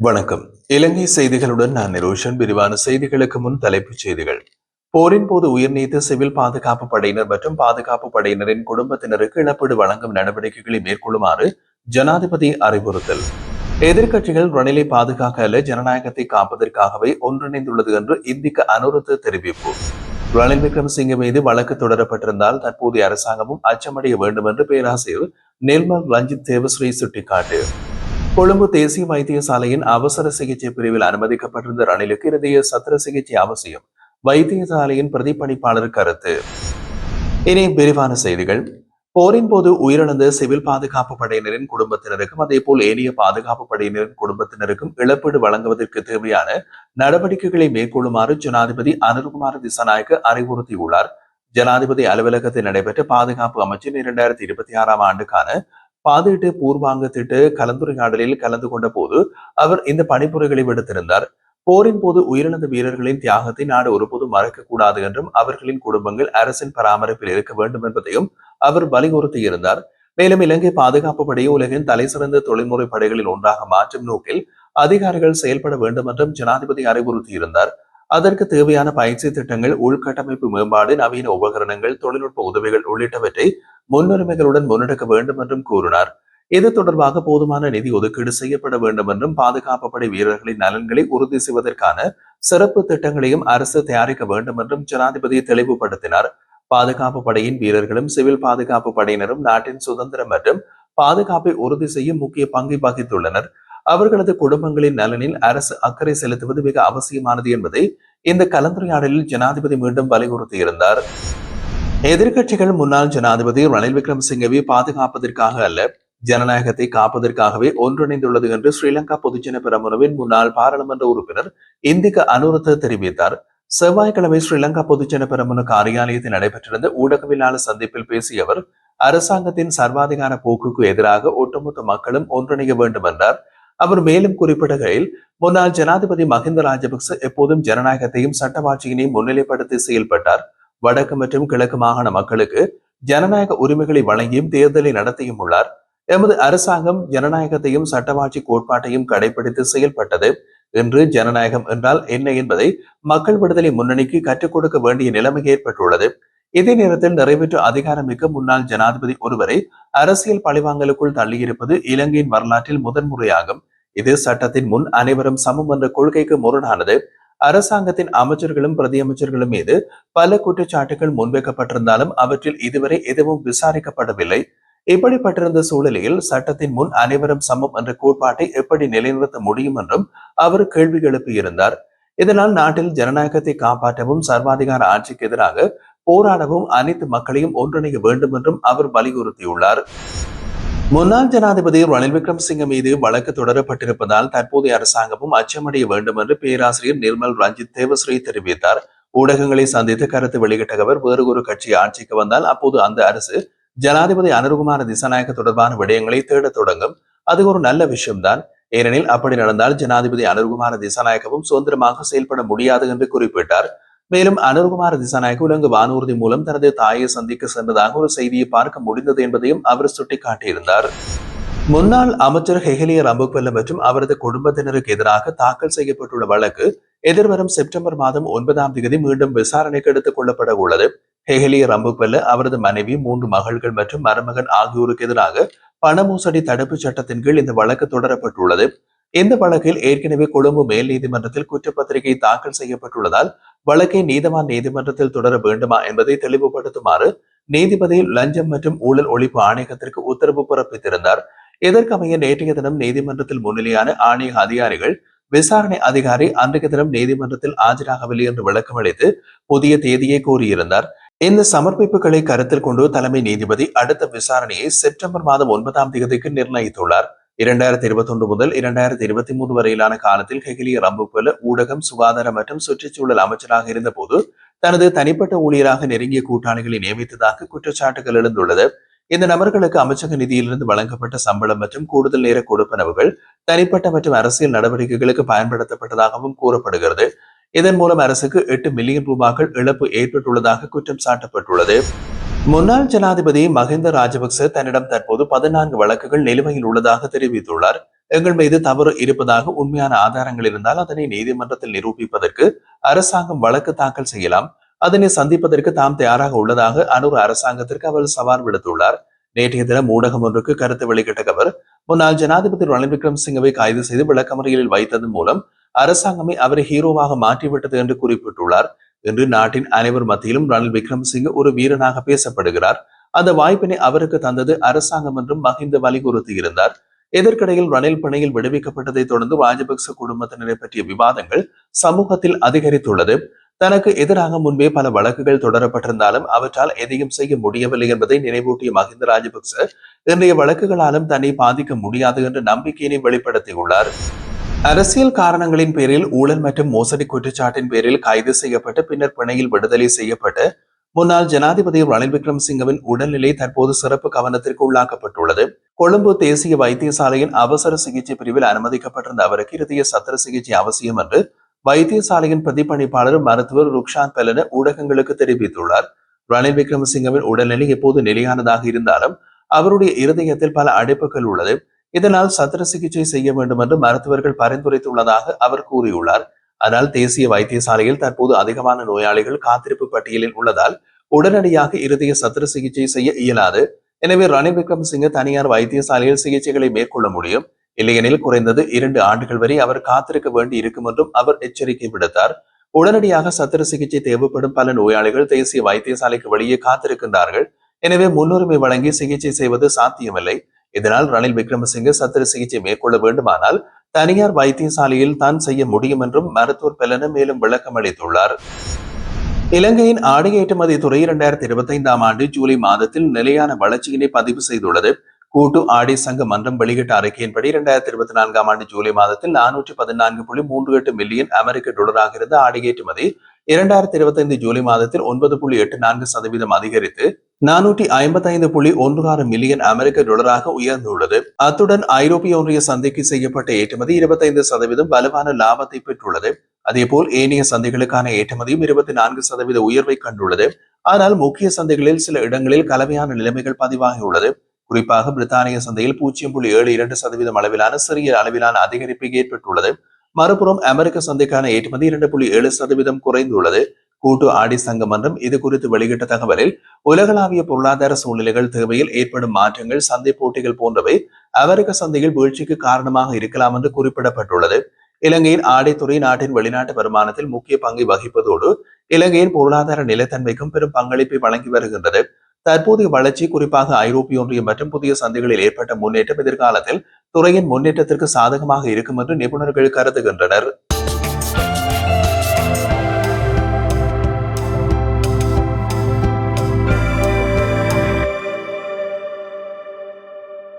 வணக்கம். இலங்கை செய்திகளுடன் நான் நிரோஷன். விரிவான செய்திகளுக்கு முன் தலைப்புச் செய்திகள். போரின் போது உயிர் நீத்த சிவில் பாதுகாப்பு படையினர் மற்றும் பாதுகாப்பு படையினரின் குடும்பத்தினருக்கு இழப்பீடு வழங்கும் நடவடிக்கைகளை மேற்கொள்ளுமாறு ஜனாதிபதி அறிவுறுத்தல். எதிர்க்கட்சிகள் ரணிலை பாதுகாக்க அல்ல, ஜனநாயகத்தை காப்பதற்காகவே ஒன்றிணைந்துள்ளது என்று இந்திக்கு அனுருத்த தெரிவிப்பு. ரணில் விக்ரமசிங்கே மீது வழக்கு தொடரப்பட்டிருந்தால் தற்போதைய அரசாங்கமும் அச்சமடைய வேண்டும் என்று பேராசிரியர் நிர்மல் ரஞ்சித் தேவஸ்ரீ சுட்டிக்காட்டு. கொழும்பு தேசிய வைத்தியசாலையின் அவசர சிகிச்சை பிரிவில் அனுமதிக்கப்பட்டிருந்த ரணிலுக்கு இருதய சத்திர சிகிச்சை அவசியம். வைத்தியசாலையின் பிரதிபலிப்பாளர் கருத்து. இனி விரிவான செய்திகள். போரின் போது உயிரிழந்த சிவில் பாதுகாப்பு படையினரின் குடும்பத்தினருக்கும் அதேபோல் ஏனைய பாதுகாப்பு படையினரின் குடும்பத்தினருக்கும் இழப்பீடு வழங்குவதற்கு தேவையான நடவடிக்கைகளை மேற்கொள்ளுமாறு ஜனாதிபதி அனுர்குமார திசாநாயக்க அறிவுறுத்தியுள்ளார். ஜனாதிபதி அலுவலகத்தில் நடைபெற்ற பாதுகாப்பு அமைச்சின் 2026 ஆண்டுக்கான பாதீட்டு பூர்வாங்க திட்ட கலந்துரையாடலில் கலந்து கொண்ட போது அவர் இந்த பணிப்புரைகளை விடுத்திருந்தார். போரின் போது உயிரிழந்த வீரர்களின் தியாகத்தை நாடு ஒருபோதும் மறக்கக்கூடாது என்றும் அவர்களின் குடும்பங்கள் அரசின் பராமரிப்பில் இருக்க வேண்டும் என்பதையும் அவர் வலியுறுத்தியிருந்தார். மேலும் இலங்கை பாதுகாப்பு படையை உலகின் தலைசிறந்த தொழில்முறை படைகளில் ஒன்றாக மாற்றும் நோக்கில் அதிகாரிகள் செயல்பட வேண்டும் என்றும் ஜனாதிபதி அறிவுறுத்தியிருந்தார். அதற்கு தேவையான பயிற்சி திட்டங்கள், உள்கட்டமைப்பு மேம்பாடு, நவீன உபகரணங்கள், தொழில்நுட்ப உதவிகள் உள்ளிட்டவற்றை முன்னுரிமைகளுடன் முன்னெடுக்க வேண்டும் என்றும் கூறினார். இது தொடர்பாக போதுமான நிதி ஒதுக்கீடு செய்யப்பட வேண்டும் என்றும் பாதுகாப்பு படை வீரர்களின் நலன்களை உறுதி செய்வதற்கான சிறப்பு திட்டங்களையும் அரசு தயாரிக்க வேண்டும் என்றும் ஜனாதிபதி தெளிவுபடுத்தினார். பாதுகாப்பு படையின் வீரர்களும் சிவில் பாதுகாப்பு படையினரும் நாட்டின் சுதந்திரம் மற்றும் பாதுகாப்பை உறுதி செய்யும் முக்கிய பங்கை வகித்துள்ளனர். அவர்களது குடும்பங்களின் நலனில் அரசு அக்கறை செலுத்துவது மிக அவசியமானது என்பதை இந்த கலந்துரையாடலில் ஜனாதிபதி மீண்டும் வலியுறுத்தியிருந்தார். எதிர்கட்சிகள் முன்னாள் ஜனாதிபதி ரணில் விக்ரமசிங்கவை பாதுகாப்பதற்காக அல்ல, ஜனநாயகத்தை காப்பதற்காகவே ஒன்றிணைந்துள்ளது என்று ஸ்ரீலங்கா பொதுஜன பெரமுனவின் முன்னாள் பாராளுமன்ற உறுப்பினர் இந்திக்கு அனுருத்த தெரிவித்தார். செவ்வாய்க்கிழமை ஸ்ரீலங்கா பொதுஜன பெரமுன காரியாலயத்தில் நடைபெற்றிருந்த ஊடகவியலாளர் சந்திப்பில் பேசிய அவர், அரசாங்கத்தின் சர்வாதிகார போக்குக்கு எதிராக ஒட்டுமொத்த மக்களும் ஒன்றிணைய வேண்டும் என்றார். அவர் மேலும் குறிப்பிடுகையில், முன்னாள் ஜனாதிபதி மஹிந்த ராஜபக்ச எப்போதும் ஜனநாயகத்தையும் சட்டவாட்சியினையும் முன்னிலைப்படுத்தி செயல்பட்டார். வடக்கு மற்றும் கிழக்கு மாகாண மக்களுக்கு ஜனநாயக உரிமைகளை வழங்கியும் தேர்தலை நடத்தியும் உள்ளார். எமது அரசாங்கம் ஜனநாயகத்தையும் சட்டவாட்சி கோட்பாட்டையும் கடைபிடித்து செயல்பட்டது. இன்று ஜனநாயகம் என்றால் என்ன என்பதை மக்கள் விடுதலை முன்னணிக்கு கற்றுக் கொடுக்க வேண்டிய நிலைமை ஏற்பட்டுள்ளது. இதே நேரத்தில் நிறைவேற்று அதிகாரமிக்க முன்னாள் ஜனாதிபதி ஒருவரை அரசியல் பழிவாங்கலுக்குள் தள்ளியிருப்பது இலங்கையின் வரலாற்றில் முதன்முறையாகும். இது சட்டத்தின் முன் அனைவரும் சமம் என்ற கொள்கைக்கு முரணானது. அரசாங்கத்தின் அமைச்சர்களும் பிரதியமைச்சர்களும் மீது பல குற்றச்சாட்டுகள் முன்வைக்கப்பட்டிருந்தாலும் அவற்றில் இதுவரை எதுவும் விசாரிக்கப்படவில்லை. இப்படிப்பட்டிருந்த சூழலில் சட்டத்தின் முன் அனைவரும் சமம் என்ற கோட்பாட்டை எப்படி நிலைநிறுத்த முடியும் என்றும் அவர் கேள்வி எழுப்பியிருந்தார். இதனால் நாட்டில் ஜனநாயகத்தை காப்பாற்றவும் சர்வாதிகார ஆட்சிக்கு எதிராக போராடவும் அனைத்து மக்களையும் ஒன்றிணைய வேண்டும் என்றும் அவர் வலியுறுத்தியுள்ளார். முன்னாள் ஜனாதிபதி ரணில் விக்ரமசிங்க மீது வழக்கு தொடரப்பட்டிருப்பதால் தற்போதைய அரசாங்கமும் அச்சமடைய வேண்டும் என்று பேராசிரியர் நிர்மல் ரஞ்சித் தேவஸ்ரீ தெரிவித்தார். ஊடகங்களை சந்தித்து கருத்து வெளியிட்ட அவர், வேறு ஒரு கட்சி ஆட்சிக்கு வந்தால் அப்போது அந்த அரசு ஜனாதிபதி அனுர்குமார திசாநாயக்க தொடர்பான விடயங்களை தேடத் தொடங்கும். அது ஒரு நல்ல விஷயம்தான். ஏனெனில் அப்படி நடந்தால் ஜனாதிபதி அனுர்குமார திசாநாயக்கவும் சுதந்திரமாக செயல்பட முடியாது என்று குறிப்பிட்டார். மேலும் அனுர்குமார திசாநாயக்க உலங்கு வானூர்தி மூலம் தனது தாயை சந்திக்க சென்றதாக ஒரு செய்தியை பார்க்க முடிந்தது என்பதையும் அவர் சுட்டிக்காட்டியிருந்தார். முன்னாள் அமைச்சர் ஹெஹலிய ரம்புக்வெல்ல மற்றும் அவரது குடும்பத்தினருக்கு எதிராக தாக்கல் செய்யப்பட்டுள்ள வழக்கு எதிர்வரும் செப்டம்பர் மாதம் 9ஆம் தேதி மீண்டும் விசாரணைக்கு எடுத்துக் கொள்ளப்பட உள்ளது. ஹெஹலிய ரம்புக்வெல்ல, அவரது மனைவி, 3 மகள்கள் மற்றும் மருமகன் ஆகியோருக்கு எதிராக பண மோசடி தடுப்பு சட்டத்தின் கீழ் இந்த வழக்கு தொடரப்பட்டுள்ளது. இந்த வழக்கில் ஏற்கனவே கொழும்பு மேல் நீதிமன்றத்தில் குற்றப்பத்திரிகை தாக்கல் செய்யப்பட்டுள்ளதால் வழக்கை நீதவான் நீதிமன்றத்தில் தொடர வேண்டுமா என்பதை தெளிவுபடுத்துமாறு நீதிபதி லஞ்சம் மற்றும் ஊழல் ஒழிப்பு ஆணையகத்திற்கு உத்தரவு பிறப்பித்திருந்தார். இதற்கமைய நேற்றைய தினம் நீதிமன்றத்தில் முன்னிலையான ஆணைய அதிகாரிகள் விசாரணை அதிகாரி அன்றைய தினம் நீதிமன்றத்தில் ஆஜராகவில்லை என்று விளக்கமளித்து புதிய தேதியை கோரியிருந்தார். இந்த சமர்ப்பிப்புகளை கருத்தில் கொண்டு தலைமை நீதிபதி அடுத்த விசாரணையை செப்டம்பர் மாதம் 9ஆம் தேதிக்கு நிர்ணயித்துள்ளார். 2021 முதல் 2023 வரையிலான காலத்தில் ஹெஹலிய ரம்புக்வெல்ல ஊடகம், சுகாதார மற்றும் சுற்றுச்சூழல் அமைச்சராக இருந்த போது தனது தனிப்பட்ட ஊழியராக நெருங்கிய கூட்டாளிகளை நியமித்ததாக குற்றச்சாட்டுகள் எழுந்துள்ளது. இந்த நபர்களுக்கு அமைச்சக நிதியிலிருந்து வழங்கப்பட்ட சம்பளம் மற்றும் கூடுதல் நேர கொடுப்பனவுகள் தனிப்பட்ட மற்றும் அரசியல் நடவடிக்கைகளுக்கு பயன்படுத்தப்பட்டதாகவும் கூறப்படுகிறது. இதன் மூலம் அரசுக்கு 8 மில்லியன் ரூபாய்கள் இழப்பு ஏற்பட்டுள்ளதாக குற்றம் சாட்டப்பட்டுள்ளது. முன்னாள் ஜனாதிபதி மஹிந்த ராஜபக்ச தன்னிடம் தற்போது 14 வழக்குகள் நிலுவையில் உள்ளதாக தெரிவித்துள்ளார். எங்கள் மீது தவறு இருப்பதாக உண்மையான ஆதாரங்கள் இருந்தால் அதனை நீதிமன்றத்தில் நிரூபிப்பதற்கு அரசாங்கம் வழக்கு தாக்கல் செய்யலாம். அதனை சந்திப்பதற்கு தாம் தயாராக உள்ளதாக அனூர் அரசாங்கத்திற்கு அவர் சவால் விடுத்துள்ளார். நேற்றைய தினம் ஊடகம் ஒன்றுக்கு கருத்து வெளியிட்ட அவர், முன்னாள் ஜனாதிபதி ரணில் விக்ரமசிங்கவை கைது செய்து விளக்கமறியலில் வைத்ததன் மூலம் அரசாங்கமே அவரை ஹீரோவாக மாற்றிவிட்டது என்று குறிப்பிட்டுள்ளார். இன்று நாட்டின் அனைவர் மத்தியிலும் ரணில் விக்ரமசிங்க ஒரு வீரனாக பேசப்படுகிறார். அந்த வாய்ப்பினை அவருக்கு தந்தது அரசாங்கம் என்றும் மஹிந்த வலியுறுத்தியிருந்தார். இதற்கிடையில் ரணில் பிணையில் விடுவிக்கப்பட்டதை தொடர்ந்து ராஜபக்ச குடும்பத்தினரை பற்றிய விவாதங்கள் சமூகத்தில் அதிகரித்துள்ளது. தனக்கு எதிராக முன்பே பல வழக்குகள் தொடரப்பட்டிருந்தாலும் அவற்றால் எதையும் செய்ய முடியவில்லை என்பதை நினைவூட்டிய மஹிந்த ராஜபக்ச இன்றைய வழக்குகளாலும் தன்னை பாதிக்க முடியாது என்ற நம்பிக்கையினை வெளிப்படுத்தியுள்ளார். அரசியல் காரணங்களின் பேரில் ஊழல் மற்றும் மோசடி குற்றச்சாட்டின் பேரில் கைது செய்யப்பட்டு பின்னர் பிணையில் விடுதலை செய்யப்பட்ட முன்னாள் ஜனாதிபதி ரணில் விக்ரமசிங்கவின் உடல்நிலை தற்போது சிறப்பு கவனத்திற்கு உள்ளாக்கப்பட்டுள்ளது. கொழும்பு தேசிய வைத்தியசாலையின் அவசர சிகிச்சை பிரிவில் அனுமதிக்கப்பட்டிருந்த அவருக்கு இருதய சத்திர சிகிச்சை அவசியம் என்று வைத்தியசாலையின் பிரதிபலிப்பாளர் மருத்துவர் ருக்ஷாந்த் பெலன ஊடகங்களுக்கு தெரிவித்துள்ளார். ரணில் விக்ரமசிங்கவின் உடல்நிலை எப்போது நிலையானதாக இருந்தாலும் அவருடைய இருதயத்தில் பல அடைப்புகள் உள்ளது. இதனால் சத்திர சிகிச்சை செய்ய வேண்டும் என்று மருத்துவர்கள் பரிந்துரைத்துள்ளதாக அவர் கூறியுள்ளார். ஆனால் தேசிய வைத்தியசாலையில் தற்போது அதிகமான நோயாளிகள் காத்திருப்பு பட்டியலில் உள்ளதால் உடனடியாக இருதய சத்திர சிகிச்சை செய்ய இயலாது. எனவே ரணில் விக்ரமசிங்க தனியார் வைத்தியசாலையில் சிகிச்சைகளை மேற்கொள்ள முடியும். இல்லையெனில் குறைந்தது 2 ஆண்டுகள் வரை அவர் காத்திருக்க வேண்டி இருக்கும் என்றும் அவர் எச்சரிக்கை விடுத்தார். உடனடியாக சத்திர சிகிச்சை தேவைப்படும் பல நோயாளிகள் தேசிய வைத்தியசாலைக்கு வெளியே காத்திருக்கின்றார்கள். எனவே முன்னுரிமை வழங்கி சிகிச்சை செய்வது சாத்தியமில்லை. இதனால் ரணில் விக்ரமசிங்க சத்திர சிகிச்சை மேற்கொள்ள வேண்டுமானால் தனியார் வைத்தியசாலையில் தான் செய்ய முடியும் என்றும் மருத்துவர் பெலன மேலும் விளக்கம் அளித்துள்ளார். இலங்கையின் ஆடை ஏற்றுமதி துறை 2025ஆம் ஆண்டு ஜூலை மாதத்தில் நிலையான வளர்ச்சியினை பதிவு செய்துள்ளது. கூட்டு ஆடை சங்க மன்றம் வெளியிட்ட அறிக்கையின்படி 2024ஆம் ஆண்டு ஜூலை மாதத்தில் 414.38 மில்லியன் அமெரிக்க டாலராக இருந்த ஆடை ஏற்றுமதி 2025 ஜூலை மாதத்தில் 9.84% அதிகரித்து 455.16 மில்லியன் அமெரிக்க டாலராக உயர்ந்துள்ளது. அத்துடன் ஐரோப்பிய ஒன்றிய சந்தைக்கு செய்யப்பட்ட ஏற்றுமதி 25% வலுவான லாபத்தை பெற்றுள்ளது. அதேபோல் ஏனைய சந்தைகளுக்கான ஏற்றுமதியும் 24% உயர்வை கண்டுள்ளது. ஆனால் முக்கிய சந்தைகளில் சில இடங்களில் கலவையான நிலைமைகள் பதிவாகியுள்ளது. குறிப்பாக பிரித்தானிய சந்தையில் 0.72% அளவிலான சிறிய அளவிலான அதிகரிப்பு ஏற்பட்டுள்ளது. மறுபுறம் அமெரிக்க சந்தைக்கான ஏற்றுமதி 2.7% குறைந்துள்ளது. கூட்டு ஆடை சங்க மன்றம் இது குறித்து வெளியிட்ட தகவலில் உலகளாவிய பொருளாதார சூழ்நிலைகள் தேவையில் ஏற்படும் மாற்றங்கள், சந்தை போட்டிகள் போன்றவை அமெரிக்க சந்தையில் வீழ்ச்சிக்கு காரணமாக இருக்கலாம் என்று குறிப்பிடப்பட்டுள்ளது. இலங்கையின் ஆடைத்துறை நாட்டின் வெளிநாட்டு வருமானத்தில் முக்கிய பங்கை வகிப்பதோடு இலங்கையின் பொருளாதார நிலைத்தன்மைக்கும் பெரும் பங்களிப்பை வழங்கி வருகின்றது. தற்போதைய வளர்ச்சி, குறிப்பாக ஐரோப்பிய ஒன்றியம் மற்றும் புதிய சந்தைகளில் ஏற்பட்ட முன்னேற்றம் எதிர்காலத்தில் துறையின் முன்னேற்றத்திற்கு சாதகமாக இருக்கும் என்று நிபுணர்கள் கருதுகின்றனர்.